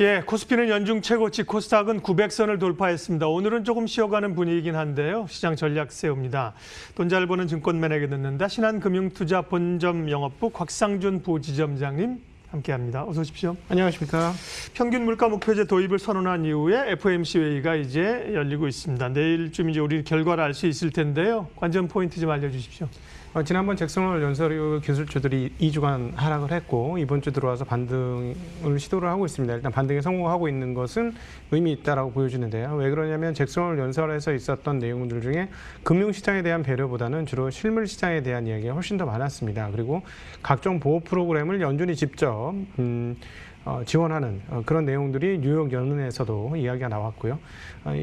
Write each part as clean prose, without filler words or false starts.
예, 코스피는 연중 최고치 코스닥은 900선을 돌파했습니다. 오늘은 조금 쉬어가는 분위기긴 한데요. 시장 전략 세웁니다. 돈 잘 버는 증권맨에게 듣는다. 신한금융투자 본점 영업부 곽상준 부지점장님 함께합니다. 어서 오십시오. 안녕하십니까. 평균 물가 목표제 도입을 선언한 이후에 FOMC 회의가 이제 열리고 있습니다. 내일쯤 이제 우리 결과를 알 수 있을 텐데요. 관전 포인트 좀 알려주십시오. 지난번 잭슨홀 연서류 기술주들이 2주간 하락을 했고 이번 주 들어와서 반등을 시도를 하고 있습니다. 일단 반등에 성공하고 있는 것은 의미 있다라고 보여지는데요. 왜 그러냐면 잭슨홀 연설에서 있었던 내용들 중에 금융시장에 대한 배려보다는 주로 실물시장에 대한 이야기가 훨씬 더 많았습니다. 그리고 각종 보호 프로그램을 연준이 직접 지원하는 그런 내용들이 뉴욕 연은에서도 이야기가 나왔고요.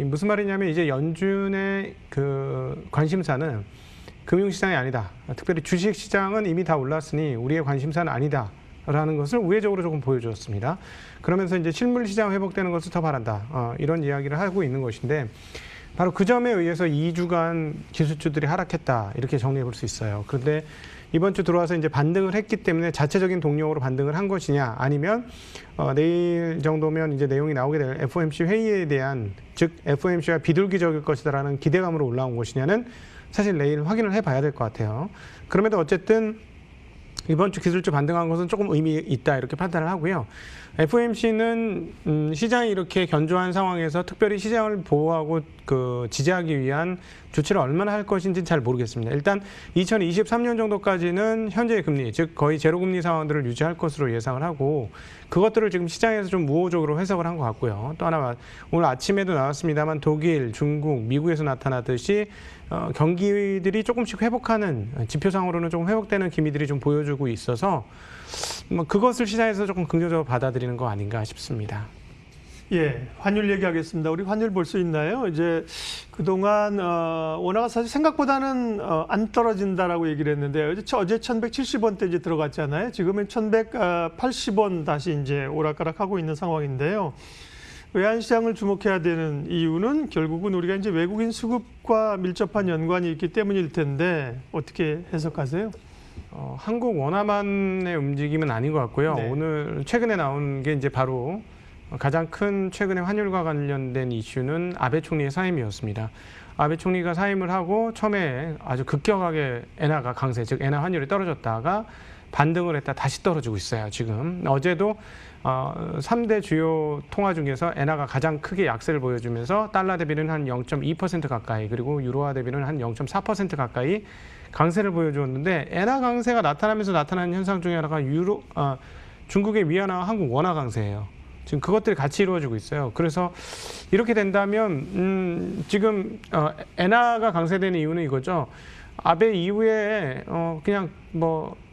무슨 말이냐면 이제 연준의 그 관심사는 금융시장이 아니다. 특별히 주식시장은 이미 다 올랐으니 우리의 관심사는 아니다. 라는 것을 우회적으로 조금 보여주었습니다. 그러면서 이제 실물시장 회복되는 것을 더 바란다. 이런 이야기를 하고 있는 것인데 바로 그 점에 의해서 2주간 기술주들이 하락했다. 이렇게 정리해 볼 수 있어요. 그런데 이번 주 들어와서 이제 반등을 했기 때문에 자체적인 동력으로 반등을 한 것이냐 아니면 내일 정도면 이제 내용이 나오게 될 FOMC 회의에 대한 즉 FOMC가 비둘기적일 것이다라는 기대감으로 올라온 것이냐는 사실 내일 확인을 해봐야 될 것 같아요. 그럼에도 어쨌든 이번 주 기술주 반등한 것은 조금 의미 있다 이렇게 판단을 하고요. FOMC는 시장이 이렇게 견조한 상황에서 특별히 시장을 보호하고 지지하기 위한 조치를 얼마나 할 것인지는 잘 모르겠습니다. 일단 2023년 정도까지는 현재의 금리, 즉 거의 제로금리 상황들을 유지할 것으로 예상을 하고 그것들을 지금 시장에서 좀 우호적으로 해석을 한 것 같고요. 또 하나 오늘 아침에도 나왔습니다만 독일, 중국, 미국에서 나타났듯이 경기들이 조금씩 회복하는 지표상으로는 조금 회복되는 기미들이 좀 보여주고 있어서 그것을 시장에서 조금 긍정적으로 받아들이는 거 아닌가 싶습니다. 예, 환율 얘기하겠습니다. 우리 환율 볼 수 있나요? 이제 그동안 원화가 사실 생각보다는 안 떨어진다라고 얘기를 했는데 어제 1170원대 이제 들어갔잖아요. 지금은 1180원 다시 이제 오락가락하고 있는 상황인데요. 외환시장을 주목해야 되는 이유는 결국은 우리가 이제 외국인 수급과 밀접한 연관이 있기 때문일 텐데 어떻게 해석하세요? 한국 원화만의 움직임은 아닌 것 같고요. 네. 오늘 최근에 나온 게 이제 바로 가장 큰 최근의 환율과 관련된 이슈는 아베 총리의 사임이었습니다. 아베 총리가 사임을 하고 처음에 아주 급격하게 엔화가 강세, 즉 엔화 환율이 떨어졌다가 반등을 했다 다시 떨어지고 있어요. 지금 어제도 3대 주요 통화 중에서 엔화가 가장 크게 약세를 보여주면서 달러 대비는 한 0.2% 가까이 그리고 유로화 대비는 한 0.4% 가까이 강세를 보여주었는데 엔화 강세가 나타나면서 나타나는 현상 중에 하나가 중국의 위안화와 한국 원화 강세예요. 지금 그것들이 같이 이루어지고 있어요. 그래서 이렇게 된다면 지금 엔화가 강세되는 이유는 이거죠. 아베 이후에 그냥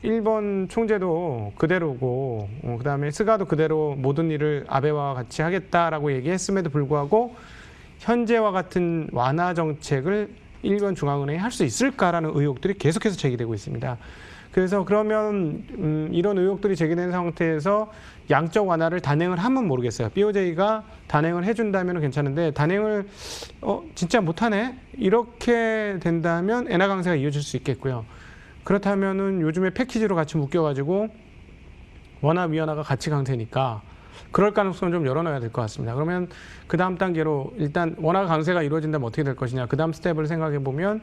일본 총재도 그대로고 그다음에 스가도 그대로 모든 일을 아베와 같이 하겠다라고 얘기했음에도 불구하고 현재와 같은 완화 정책을 일본 중앙은행이 할 수 있을까라는 의혹들이 계속해서 제기되고 있습니다. 그래서 그러면 이런 의혹들이 제기된 상태에서 양적 완화를 단행을 하면 모르겠어요. BOJ가 단행을 해준다면 괜찮은데 단행을 진짜 못하네? 이렇게 된다면 엔화 강세가 이어질 수 있겠고요. 그렇다면은 요즘에 패키지로 같이 묶여가지고 원화, 위안화가 같이 강세니까 그럴 가능성은 좀 열어놔야 될 것 같습니다. 그러면 그 다음 단계로 일단 원화 강세가 이루어진다면 어떻게 될 것이냐. 그 다음 스텝을 생각해 보면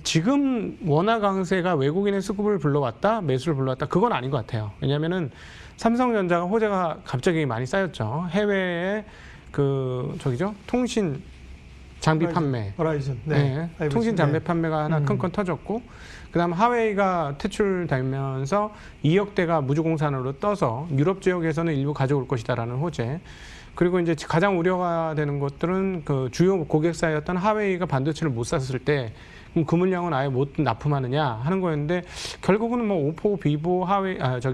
지금 원화 강세가 외국인의 수급을 불러왔다, 매수를 불러왔다, 그건 아닌 것 같아요. 왜냐하면은 삼성전자가 호재가 갑자기 많이 쌓였죠. 해외에 통신 장비 판매, 호라이즌, 네, 통신 장비 판매가 하나 큰 건 터졌고, 그다음 하웨이가 퇴출되면서 2억 대가 무주공산으로 떠서 유럽 지역에서는 일부 가져올 것이다라는 호재. 그리고 이제 가장 우려가 되는 것들은 그 주요 고객사였던 하웨이가 반도체를 못 샀을 때 그럼 그 물량은 아예 못 납품하느냐 하는 거였는데 결국은 오포, 비보,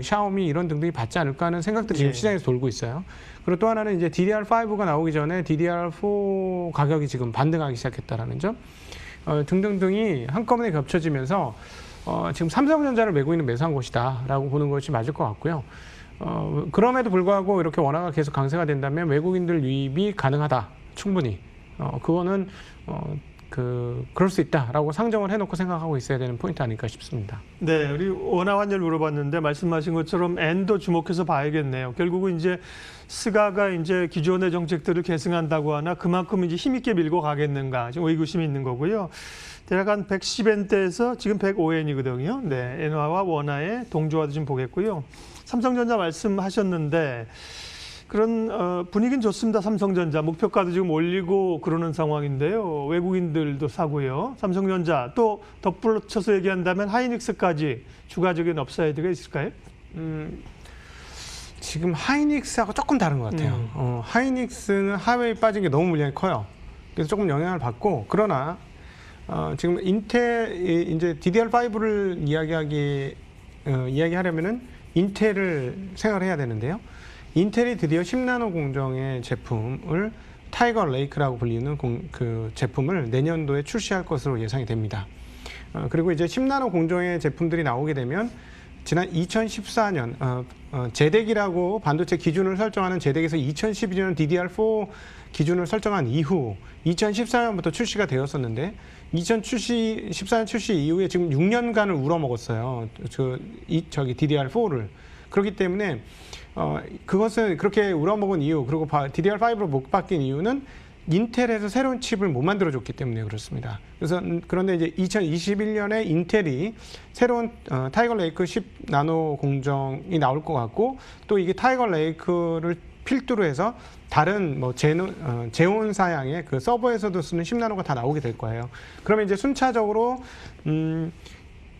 샤오미 이런 등등이 받지 않을까 하는 생각들이 지금 시장에서 돌고 있어요. 그리고 또 하나는 이제 DDR5가 나오기 전에 DDR4 가격이 지금 반등하기 시작했다라는 점 등등등이 한꺼번에 겹쳐지면서 지금 삼성전자를 외국인은 매수한 것이다라고 보는 것이 맞을 것 같고요. 그럼에도 불구하고 이렇게 원화가 계속 강세가 된다면 외국인들 유입이 가능하다. 충분히. 그거는 그럴 수 있다라고 상정을 해놓고 생각하고 있어야 되는 포인트 아닐까 싶습니다. 네, 우리 원화 환율 물어봤는데 말씀하신 것처럼 엔도 주목해서 봐야겠네요. 결국은 이제 스가가 이제 기존의 정책들을 계승한다고 하나 그만큼 이제 힘있게 밀고 가겠는가 지금 의구심이 있는 거고요. 대략 한 110엔대에서 지금 105엔이거든요. 네, 엔화와 원화의 동조화도 좀 보겠고요. 삼성전자 말씀하셨는데 그런 분위기는 좋습니다. 삼성전자 목표가도 지금 올리고 그러는 상황인데요. 외국인들도 사고요. 삼성전자 또 덧붙여서 얘기한다면 하이닉스까지 추가적인 업사이드가 있을까요? 지금 하이닉스하고 조금 다른 것 같아요. 하이닉스는 하회에 빠진 게 너무 물량이 커요. 그래서 조금 영향을 받고 그러나 지금 인텔 이제 DDR5를 이야기하려면은 인텔을 생각을 해야 되는데요. 인텔이 드디어 10나노 공정의 제품을 타이거 레이크라고 불리는 그 제품을 내년도에 출시할 것으로 예상이 됩니다. 그리고 이제 10나노 공정의 제품들이 나오게 되면 지난 2014년 제덱이라고 반도체 기준을 설정하는 제덱에서 2012년 DDR4 기준을 설정한 이후 2014년부터 출시가 되었었는데 2014년 출시 이후에 지금 6년간을 우러먹었어요. DDR4를. 그렇기 때문에 그것은 그렇게 우러먹은 이유 그리고 DDR5로 못 바뀐 이유는 인텔에서 새로운 칩을 못 만들어줬기 때문에 그렇습니다. 그런데 이제 2021년에 인텔이 새로운 타이거 레이크 10나노 공정이 나올 것 같고 또 이게 타이거 레이크를 필두로 해서 다른 뭐 제온 사양의 그 서버에서도 쓰는 10나노가 다 나오게 될 거예요. 그러면 이제 순차적으로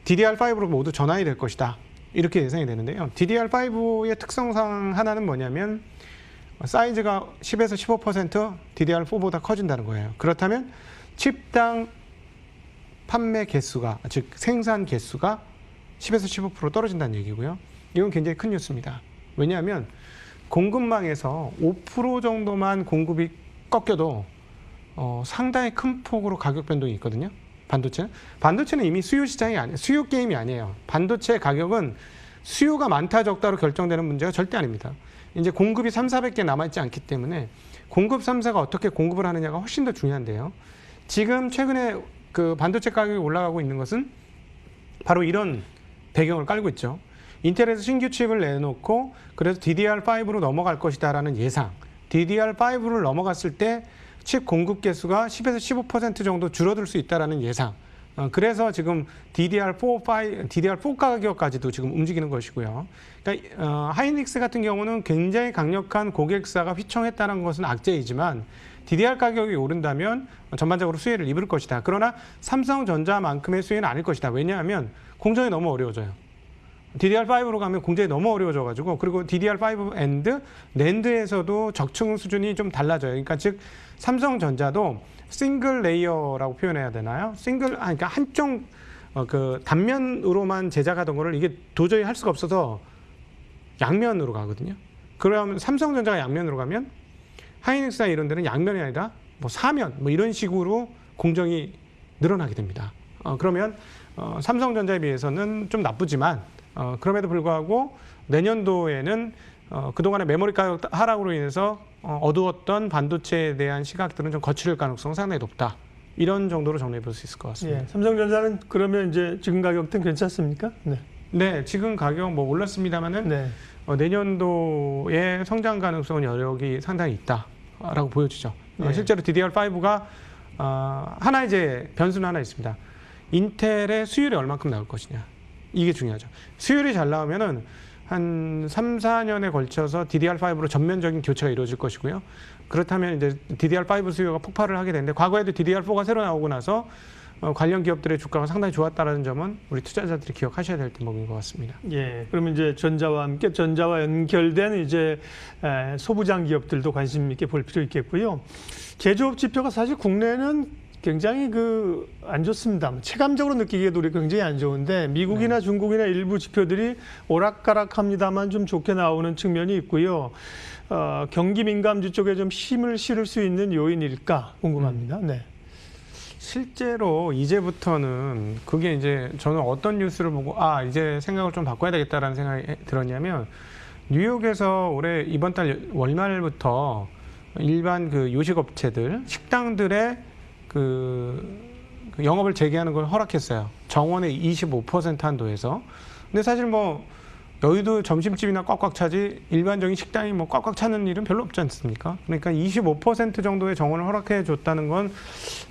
DDR5로 모두 전환이 될 것이다. 이렇게 예상이 되는데요. DDR5의 특성상 하나는 뭐냐면 사이즈가 10에서 15% DDR4보다 커진다는 거예요. 그렇다면 칩당 판매 개수가, 즉 생산 개수가 10에서 15% 떨어진다는 얘기고요. 이건 굉장히 큰 뉴스입니다. 왜냐하면 공급망에서 5% 정도만 공급이 꺾여도 상당히 큰 폭으로 가격 변동이 있거든요. 반도체는 이미 수요 시장이 아니에요. 수요 게임이 아니에요. 반도체 가격은 수요가 많다 적다로 결정되는 문제가 절대 아닙니다. 이제 공급이 3, 400개 남아있지 않기 때문에 공급 3사가 어떻게 공급을 하느냐가 훨씬 더 중요한데요. 지금 최근에 그 반도체 가격이 올라가고 있는 것은 바로 이런 배경을 깔고 있죠. 인텔에서 신규 칩을 내놓고 그래서 DDR5로 넘어갈 것이다라는 예상. DDR5를 넘어갔을 때 칩 공급 개수가 10에서 15% 정도 줄어들 수 있다라는 예상. 그래서 지금 DDR4 가격까지도 지금 움직이는 것이고요. 그러니까 하이닉스 같은 경우는 굉장히 강력한 고객사가 휘청했다는 것은 악재이지만 DDR 가격이 오른다면 전반적으로 수혜를 입을 것이다. 그러나 삼성전자만큼의 수혜는 아닐 것이다. 왜냐하면 공정이 너무 어려워져요. DDR5로 가면 공정이 너무 어려워져가지고 그리고 DDR5 엔드, 낸드에서도 적층 수준이 좀 달라져요. 그러니까 즉 삼성전자도 싱글 레이어라고 표현해야 되나요? 그러니까 한쪽 그 단면으로만 제작하던 거를 이게 도저히 할 수가 없어서 양면으로 가거든요. 그러면 삼성전자가 양면으로 가면 하이닉스나 이런 데는 양면이 아니라 뭐 사면 뭐 이런 식으로 공정이 늘어나게 됩니다. 그러면 삼성전자에 비해서는 좀 나쁘지만 그럼에도 불구하고 내년도에는 그동안의 메모리 가격 하락으로 인해서 어두웠던 반도체에 대한 시각들은 좀 거칠 가능성은 상당히 높다. 이런 정도로 정리해 볼 수 있을 것 같습니다. 예, 삼성전자는 그러면 이제 지금 가격대는 괜찮습니까? 네. 네, 지금 가격 뭐 올랐습니다만은 네. 내년도에 성장 가능성은 여력이 상당히 있다라고 보여지죠. 네. 실제로 DDR5가 하나 이제 변수는 하나 있습니다. 인텔의 수율이 얼마큼 나올 것이냐. 이게 중요하죠. 수율이 잘 나오면은 한 3, 4년에 걸쳐서 DDR5로 전면적인 교체가 이루어질 것이고요. 그렇다면 이제 DDR5 수요가 폭발을 하게 되는데 과거에도 DDR4가 새로 나오고 나서 관련 기업들의 주가가 상당히 좋았다는 점은 우리 투자자들이 기억하셔야 될 대목인 것 같습니다. 예, 그러면 이제 전자와 함께 전자와 연결된 이제 소부장 기업들도 관심 있게 볼 필요 있겠고요. 제조업 지표가 사실 국내는 굉장히 안 좋습니다. 체감적으로 느끼기에도 우리 굉장히 안 좋은데 미국이나 중국이나 일부 지표들이 오락가락합니다만 좀 좋게 나오는 측면이 있고요. 경기 민감주 쪽에 좀 힘을 실을 수 있는 요인일까 궁금합니다. 네. 실제로 이제부터는 그게 이제 저는 어떤 뉴스를 보고 이제 생각을 좀 바꿔야 되겠다라는 생각이 들었냐면 뉴욕에서 올해 이번 달 월말부터 일반 그 요식업체들 식당들의 그 영업을 재개하는 걸 허락했어요. 정원의 25% 한도에서. 근데 사실 뭐 여의도 점심집이나 꽉꽉 차지 일반적인 식당이 뭐 꽉꽉 차는 일은 별로 없지 않습니까? 그러니까 25% 정도의 정원을 허락해 줬다는 건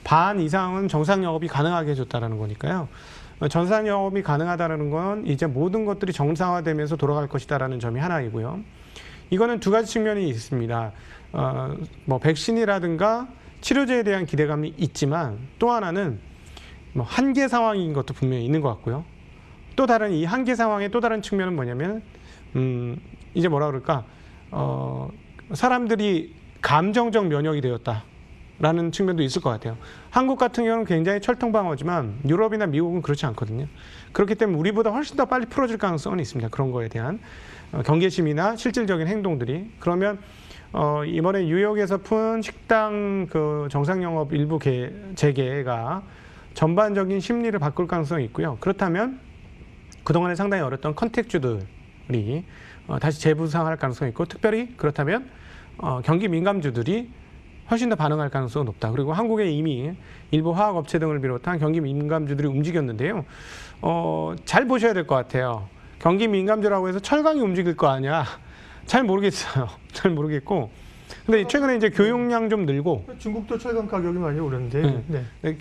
반 이상은 정상 영업이 가능하게 해줬다는 거니까요. 정상 영업이 가능하다는 건 이제 모든 것들이 정상화되면서 돌아갈 것이다라는 점이 하나이고요. 이거는 두 가지 측면이 있습니다. 뭐 백신이라든가 치료제에 대한 기대감이 있지만 또 하나는 뭐 한계 상황인 것도 분명히 있는 것 같고요. 또 다른 이 한계 상황의 또 다른 측면은 뭐냐면 이제 뭐라 그럴까 사람들이 감정적 면역이 되었다라는 측면도 있을 것 같아요. 한국 같은 경우는 굉장히 철통방어지만 유럽이나 미국은 그렇지 않거든요. 그렇기 때문에 우리보다 훨씬 더 빨리 풀어질 가능성은 있습니다. 그런 거에 대한 경계심이나 실질적인 행동들이. 그러면 이번에 뉴욕에서 푼 식당 그 정상 영업 일부 재개가 전반적인 심리를 바꿀 가능성이 있고요. 그렇다면 그동안에 상당히 어렵던 컨택주들이 다시 재부상할 가능성이 있고, 특별히 그렇다면 경기 민감주들이 훨씬 더 반응할 가능성이 높다. 그리고 한국에 이미 일부 화학업체 등을 비롯한 경기 민감주들이 움직였는데요. 잘 보셔야 될 것 같아요. 경기 민감주라고 해서 철강이 움직일 거 아니야. 잘 모르겠어요. 잘 모르겠고. 근데 최근에 이제 교용량 좀 늘고. 중국도 철강 가격이 많이 오르는데. 네. 네,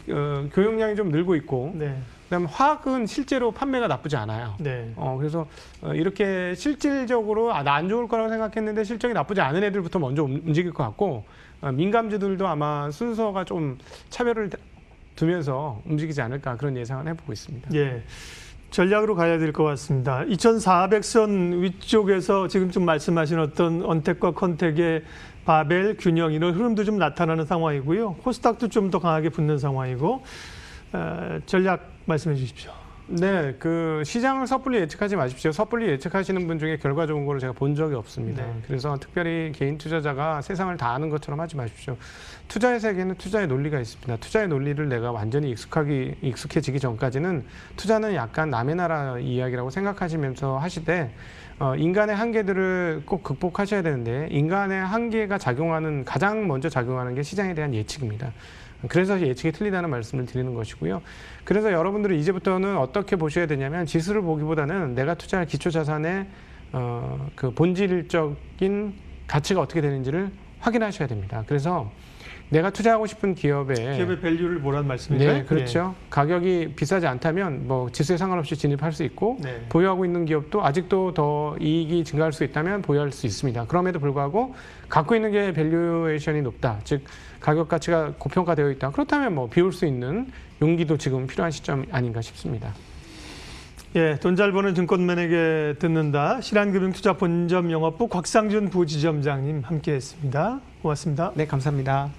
교용량이 좀 늘고 있고. 네. 그다음에 화학은 실제로 판매가 나쁘지 않아요. 네. 그래서 이렇게 실질적으로 나 안 좋을 거라고 생각했는데 실적이 나쁘지 않은 애들부터 먼저 움직일 것 같고, 민감주들도 아마 순서가 좀 차별을 두면서 움직이지 않을까 그런 예상을 해보고 있습니다. 예. 전략으로 가야 될 것 같습니다. 2400선 위쪽에서 지금 좀 말씀하신 어떤 언택과 컨택의 바벨 균형 이런 흐름도 좀 나타나는 상황이고요. 코스닥도 좀 더 강하게 붙는 상황이고, 전략 말씀해 주십시오. 네, 그 시장을 섣불리 예측하지 마십시오. 섣불리 예측하시는 분 중에 결과 좋은 거를 제가 본 적이 없습니다. 네. 그래서 특별히 개인 투자자가 세상을 다 아는 것처럼 하지 마십시오. 투자의 세계는 투자의 논리가 있습니다. 투자의 논리를 내가 완전히 익숙해지기 전까지는 투자는 약간 남의 나라 이야기라고 생각하시면서 하시되, 인간의 한계들을 꼭 극복하셔야 되는데, 인간의 한계가 가장 먼저 작용하는 게 시장에 대한 예측입니다. 그래서 예측이 틀리다는 말씀을 드리는 것이고요. 그래서 여러분들은 이제부터는 어떻게 보셔야 되냐면, 지수를 보기보다는 내가 투자할 기초자산의 그 본질적인 가치가 어떻게 되는지를 확인하셔야 됩니다. 그래서 내가 투자하고 싶은 기업의 밸류를 보란 말씀이죠? 네, 그렇죠. 네. 가격이 비싸지 않다면 뭐 지수에 상관없이 진입할 수 있고, 네. 보유하고 있는 기업도 아직도 더 이익이 증가할 수 있다면 보유할 수 있습니다. 그럼에도 불구하고 갖고 있는 게 밸류에이션이 높다, 즉 가격 가치가 고평가되어 있다. 그렇다면 뭐 비울 수 있는 용기도 지금 필요한 시점 아닌가 싶습니다. 예, 돈 잘 버는 증권맨에게 듣는다. 신한금융투자본점 영업부 곽상준 부지점장님 함께했습니다. 고맙습니다. 네, 감사합니다.